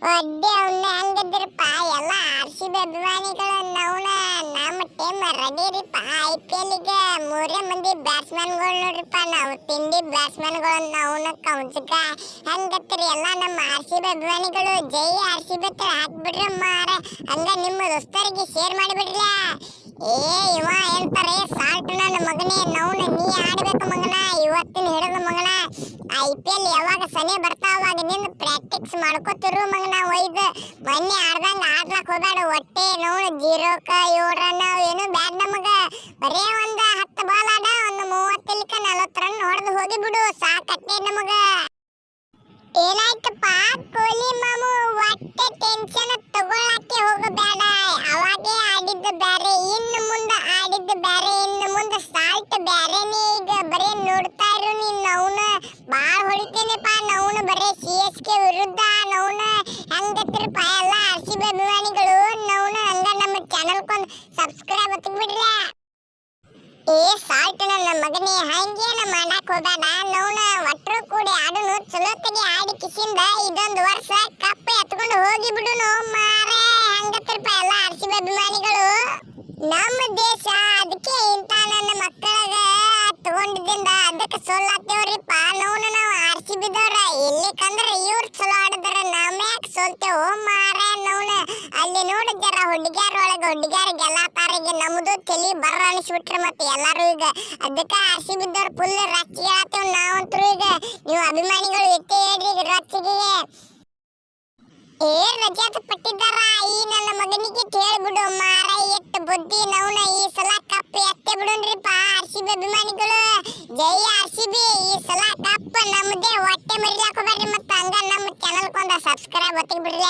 ಒಡ್ಡೆ ಅವ್ನ ಹಂಗದ್ರಪ್ಪ ಎಲ್ಲ RCB ಅಭಿಮಾನಿಗಳು ನಮ್ಮ ಟೀಮ್ ರೆಡಿ ರೀಪ IPL ಗೆ ಮೂರೇ ಮಂದಿ ಬ್ಯಾಟ್ಸ್ಮನ್ಗಳು ನೋಡ್ರಿಪ್ಪ ನಾವು ತಿಂಡಿ ಬ್ಯಾಟ್ಸ್ಮನ್ಗಳು ನಾವು ಕೌನ್ಸಕ ಹಂಗತ್ರಿ ಎಲ್ಲ ನಮ್ಮ RCB ಅಭಿಮಾನಿಗಳು ಜೈ RCB ಅಂತ ಹಾಕ್ಬಿಡ್ರಿ ಮಾರ ಹಂಗ ನಿಮ್ಮ ದೋಸ್ತರಿಗೆ ಶೇರ್ ಮಾಡಿಬಿಡ್ರಲ್ಲ ಏ ಇವ ಹೇಳ್ತಾರೆ ಸಾಲ್ಟ್ ನನ್ನ ಮಗನೇ ನೌನ ನೀ ಆಡ್ಬೇಕು ಮಗನ ಇವತ್ತಿನ ಹಿಡಿದ ಮಗನ IPL ಯಾವಾಗ ಸನಿ ಬರ್ತಾವಾಗ ನಿನ್ನ ಪ್ರಾಕ್ಟೀಸ್ ಮಾಡ್ಕೋತಿರು ಮಗನ ಒಯ್ದು ಮೊನ್ನೆ ಆಡ್ದಂಗ ಆಡ್ಲಕ್ ಹೋಗ್ಬೇಡ ಒಟ್ಟೆ ನೋಡು 0ಕ 7 ರನ್ ಏನು ಬ್ಯಾಡ್ ನಮಗ ಬರೇ ಒಂದು 10 ಬಾಲ್ ಆಡ ಒಂದು 30 ಇಲ್ಕ 40 ರನ್ ಹೊಡೆದು ಹೋಗಿ ಬಿಡು ಸಾಕಟ್ಟೆ ನಮಗ ಏನಾಯ್ತಪ್ಪ ಕೊಹ್ಲಿ ಮಾಮು ಒಟ್ಟೆ ಟೆನ್ಷನ್ ತಗೊಳಕ್ಕೆ ಹೋಗಬೇಡ ಅವಾಗೇ ಆಡಿದ್ದು ಬೇರೆ ಇನ್ನು ಮುಂದೆ ಆಡಿದ್ದು ಬೇರೆ ಇನ್ನು ಮುಂದೆ ಸಾಲ್ಟ್ ಬೇರೆನೇ ಈಗ ಬರೇ ನೋಡ್ತಾ ಇರು ನೀನು ಅವನು ಬಾಳ ಹೊಡಿತೇನೆಪ್ಪ ನಾವು ಬರೇ CSK ವಿರುದ್ಧ ನಾವು ಹಂಗತ್ರಪ್ಪ ಎಲ್ಲ RCB ಅಭಿಮಾನಿಗಳು ನಾವು ಹಂಗ ನಮ್ಮ ಚಾನಲ್ ಕೊಂದು ಸಬ್ಸ್ಕ್ರೈಬ್ ಒತ್ತಿಬಿಡ್ರಿ ಏ ಸಾಲ್ಟ್ ನನ್ನ ಮಗನೇ ಹಂಗೇನ ಮಾಡಕ್ ಹೋಗಬೇಡ ನಾವು ಒಟ್ಟರು ಕೂಡಿ ಆಡುನು ಚಲೋತೆಗೆ ಆಡಿ ಕಿಸಿಂದ ಇದೊಂದು ವರ್ಷ ಕಪ್ ಎತ್ಕೊಂಡು ಹೋಗಿ ಬಿಡುನು ಮಾರೇ ಹಂಗತ್ರಪ್ಪ ಎಲ್ಲ RCB ಅಭಿಮಾನಿಗಳು ನಮ್ಮ ದೇಶ ಅದಕ್ಕೆ ಇಂತ ನನ್ನ ಮಕ್ಕಳಗ ತಗೊಂಡಿದ್ದಿಂದ ಅದಕ್ಕೆ ಸೋಲಾತೇವ್ರಿಪ್ಪ ನಾವು RCB ದವ್ರ ಇಲ್ಲಿಕಂದ್ರೆ ಇವ್ರು ಚಲೋ ಆಡಿದ್ರ ನಾವ್ ಯಾಕೆ ಸೋಲ್ತೇವ್ ಮಾರೇ ನಾವು ಅಲ್ಲಿ ನೋಡಿದ್ಯಾರ ಹುಡುಗಿಯರೊಳಗೆ ಹುಡುಗಿಯರಿಗೆಲ್ಲ ತಾರಿಗೆ ನಮ್ದು ತಲಿ ಬರ್ರ ಅನಿಸ್ಬಿಟ್ರೆ ಮತ್ತೆ ಎಲ್ಲಾರು ಈಗ ಅದಕ್ಕೆ RCB ದವ್ರ ಫುಲ್ ರಚ್ಚಿ ಹೇಳ್ತೇವ್ ನಾವಂತರು ಈಗ ನೀವು ಅಭಿಮಾನಿಗಳು ಎತ್ತೆ ಹೇಳ್ರಿ ಈಗ ರಚ್ಚಿಗೆ ಏ ರಜಾತ್ ಪಟ್ಟಿದ್ದಾರ ಈ ನನ್ನ ಮಗನಿಗೆ ಕೇಳ್ಬಿಡು ಮಾರ ಎಟ್ಟು ಬುದ್ಧಿ ನೌನ ಈ ಸಲ ಕಪ್ ಎತ್ತೆ ಬಿಡುನ್ರಿಪ್ಪ RCB ಅಭಿಮಾನಿಗಳು ಜೈ RCB ಈ ಸಲ ಕಪ್ ನಮ್ಮದೇ ಹೊಟ್ಟೆ ಮರಿಲಾಕ ಹೋಗ್ಬೇಡ್ರಿ ಮತ್ತೆ ಹಂಗ ನಮ್ಮ ಚಾನಲ್ ಕೊಂದ ಸಬ್ಸ್ಕ್ರೈಬ್ ಒತ್ತಿಗೆ ಬಿಡ್ರಿ